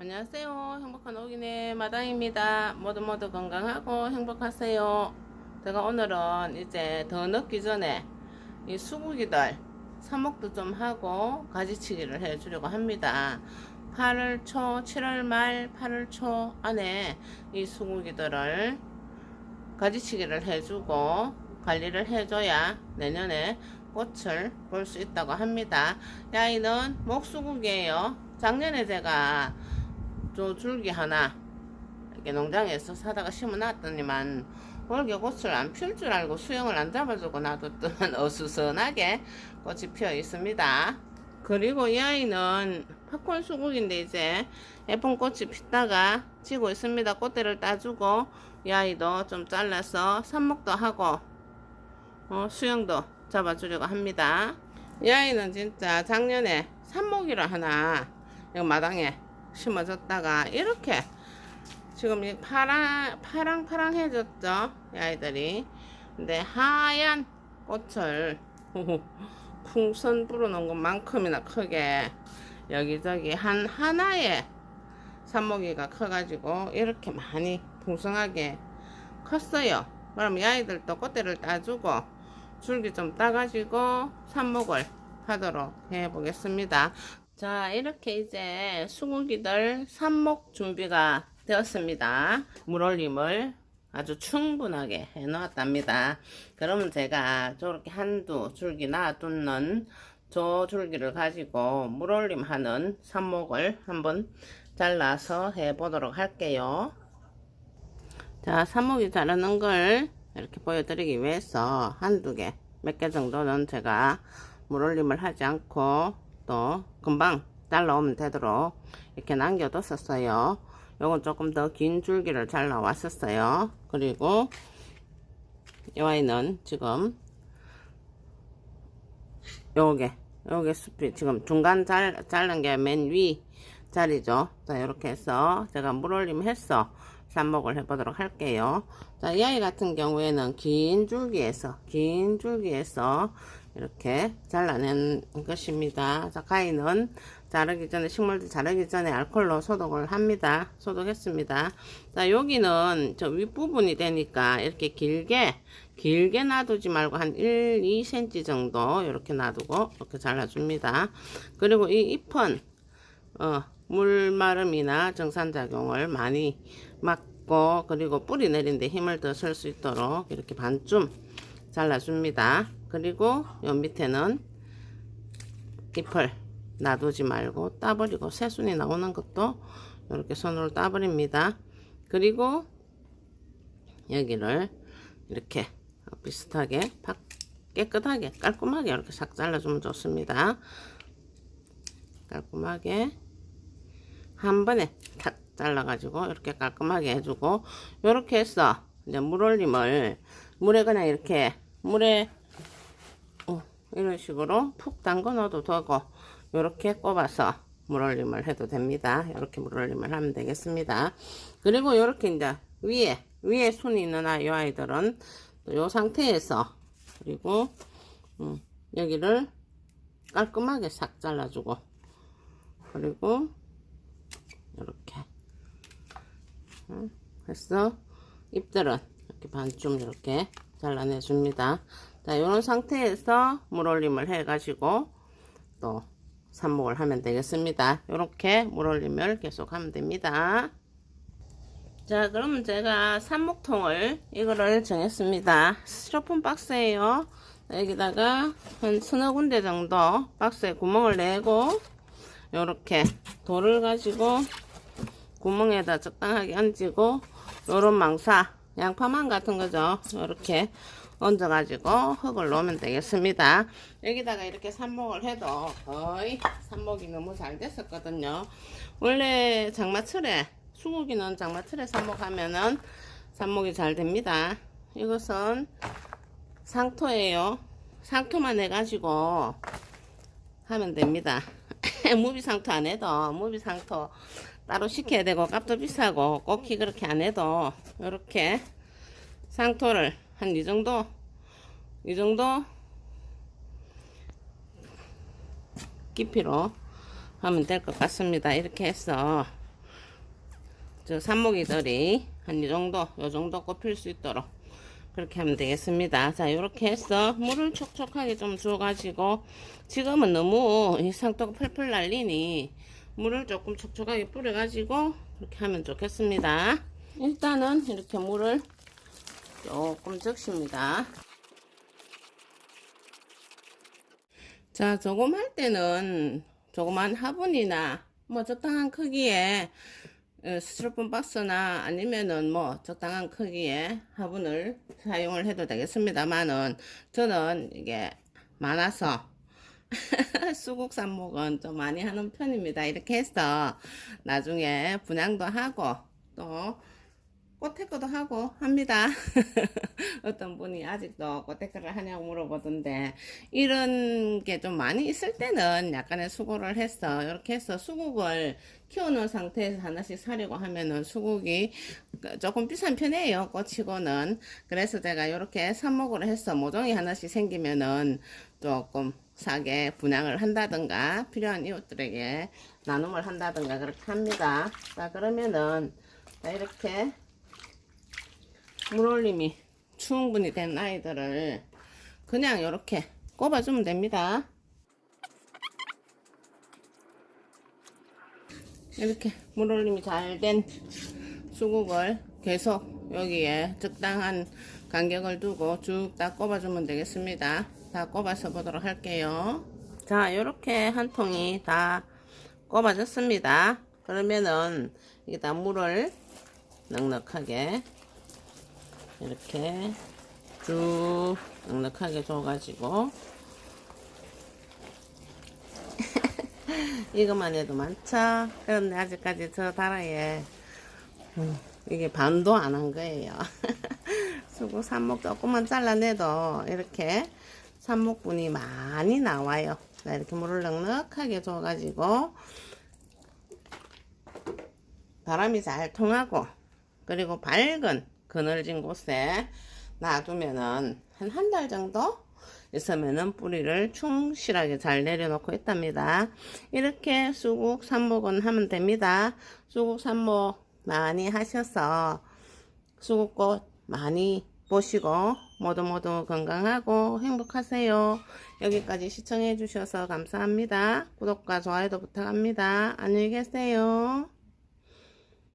안녕하세요. 행복한 오기네 마당입니다. 모두 건강하고 행복하세요. 제가 오늘은 이제 더 늦기 전에 이 수국이들 삽목도 좀 하고 가지치기를 해 주려고 합니다. 8월 초, 7월 말, 8월 초 안에 이 수국이들을 가지치기를 해주고 관리를 해줘야 내년에 꽃을 볼 수 있다고 합니다. 야이는 목수국이에요. 작년에 제가 저 줄기 하나 이렇게 농장에서 사다가 심어 놨더니만 올게 꽃을 안 피울 줄 알고 수영을 안 잡아주고 놔뒀더니 어수선하게 꽃이 피어 있습니다. 그리고 이 아이는 팝콘 수국인데 이제 예쁜 꽃이 피다가 지고 있습니다. 꽃대를 따주고 이 아이도 좀 잘라서 삽목도 하고 수영도 잡아주려고 합니다. 이 아이는 진짜 작년에 삽목이라 하나 여기 마당에 심어줬다가 이렇게 지금 이 파랑파랑해졌죠 이 아이들이. 근데 하얀 꽃을 풍선 불어놓은 것만큼이나 크게 여기저기 하나의 삽목이가 커가지고 이렇게 많이 풍성하게 컸어요. 그럼 이 아이들도 꽃대를 따주고 줄기 좀 따가지고 삽목을 하도록 해보겠습니다. 자, 이렇게 이제 수국이들 삽목 준비가 되었습니다. 물올림을 아주 충분하게 해 놓았답니다. 그러면 제가 저렇게 한두 줄기 놔두는 저 줄기를 가지고 물올림 하는 삽목을 한번 잘라서 해 보도록 할게요. 자, 삽목이 자르는 걸 이렇게 보여드리기 위해서 한두 개, 몇 개 정도는 제가 물올림을 하지 않고 또 금방 잘라오면 되도록 이렇게 남겨뒀었어요. 요건 조금 더 긴 줄기를 잘라 왔었어요. 그리고 이 아이는 지금 요게 숲이 지금 중간 자른 게 맨 위 자리죠. 자, 이렇게 해서 제가 물올림 해서 삽목을 해보도록 할게요. 자, 이 아이 같은 경우에는 긴 줄기에서 이렇게 잘라낸 것입니다. 자, 가위는 자르기 전에, 식물들 자르기 전에 알코올로 소독을 합니다. 소독했습니다. 자, 여기는 저 윗부분이 되니까 이렇게 길게 놔두지 말고 한 1, 2cm 정도 이렇게 놔두고 이렇게 잘라줍니다. 그리고 이 잎은 물마름이나 정산작용을 많이 막고, 그리고 뿌리 내린데 힘을 더 쓸 수 있도록 이렇게 반쯤 잘라줍니다. 그리고 요 밑에는 잎을 놔두지 말고 따버리고 새순이 나오는 것도 이렇게 손으로 따버립니다. 그리고 여기를 이렇게 비슷하게 깨끗하게 깔끔하게 이렇게 싹 잘라주면 좋습니다. 깔끔하게 한 번에 탁 잘라가지고 이렇게 깔끔하게 해주고, 이렇게 해서 이제 물올림을 물에 그냥 이렇게 이런 식으로 푹 담궈 넣어도 되고, 이렇게 꼽아서 물올림을 해도 됩니다. 이렇게 물올림을 하면 되겠습니다. 그리고 이렇게 이제 위에 순이 있는 이 아이들은 또 이 상태에서, 그리고 여기를 깔끔하게 싹 잘라주고, 그리고 이렇게 해서 잎들은 이렇게 반쯤 이렇게 잘라내 줍니다. 자, 이런 상태에서 물올림을 해 가지고 또 삽목을 하면 되겠습니다. 이렇게 물올림을 계속 하면 됩니다. 자, 그러면 제가 삽목통을 이거를 정했습니다. 스티로폼 박스예요. 여기다가 한 서너 군데 정도 박스에 구멍을 내고 요렇게 돌을 가지고 구멍에다 적당하게 얹고, 요런 망사, 양파망 같은 거죠. 요렇게 얹어 가지고 흙을 놓으면 되겠습니다. 여기다가 이렇게 삽목을 해도 거의 삽목이 너무 잘 됐었거든요. 원래 장마철에, 수국이는 장마철에 삽목하면은 삽목이 잘 됩니다. 이것은 상토예요. 상토만 해가지고 하면 됩니다. 무비상토 안 해도, 무비상토 따로 시켜야 되고 값도 비싸고 꼭히 그렇게 안 해도 이렇게 상토를 한 이 정도 깊이로 하면 될 것 같습니다. 이렇게 해서 저 삽목이들이 한 이 정도, 요 정도 꼽힐 수 있도록 그렇게 하면 되겠습니다. 자, 이렇게 해서 물을 촉촉하게 좀 줘가지고, 지금은 너무 이 상토가 펄펄 날리니 물을 조금 촉촉하게 뿌려가지고 그렇게 하면 좋겠습니다. 일단은 이렇게 물을 조금 적십니다. 자, 조금 할 때는 조그만 화분이나 뭐 적당한 크기의 스티로폼 박스나 아니면은 뭐 적당한 크기의 화분을 사용을 해도 되겠습니다만은, 저는 이게 많아서 수국 삽목은 좀 많이 하는 편입니다. 이렇게 해서 나중에 분양도 하고 또 꽃테크도 하고 합니다. 어떤 분이 아직도 꽃테크를 하냐고 물어보던데, 이런 게 좀 많이 있을 때는 약간의 수고를 해서 이렇게 해서 수국을 키우는 상태에서 하나씩 사려고 하면은 수국이 조금 비싼 편이에요, 꽃치고는. 그래서 제가 이렇게 삽목을 해서 모종이 하나씩 생기면은 조금 싸게 분양을 한다든가 필요한 이웃들에게 나눔을 한다든가 그렇게 합니다. 자, 그러면은 이렇게 물올림이 충분히 된 아이들을 그냥 이렇게 꼽아주면 됩니다. 이렇게 물올림이 잘 된 수국을 계속 여기에 적당한 간격을 두고 쭉 다 꼽아주면 되겠습니다. 다 꼽아서 보도록 할게요. 자, 이렇게 한 통이 다 꼽아졌습니다. 그러면은 여기다 물을 넉넉하게 이렇게 쭉 넉넉하게 줘가지고 이것만 해도 많죠. 그런데 아직까지 저 다라에 이게 반도 안 한 거예요. 수국 삽목 조금만 잘라내도 이렇게 삽목분이 많이 나와요. 자, 이렇게 물을 넉넉하게 줘가지고 바람이 잘 통하고, 그리고 밝은 그늘진 곳에 놔두면은 한 달 정도 있으면은 뿌리를 충실하게 잘 내려놓고 있답니다. 이렇게 수국 삽목은 하면 됩니다. 수국 삽목 많이 하셔서 수국꽃 많이 보시고 모두 건강하고 행복하세요. 여기까지 시청해 주셔서 감사합니다. 구독과 좋아요도 부탁합니다. 안녕히 계세요.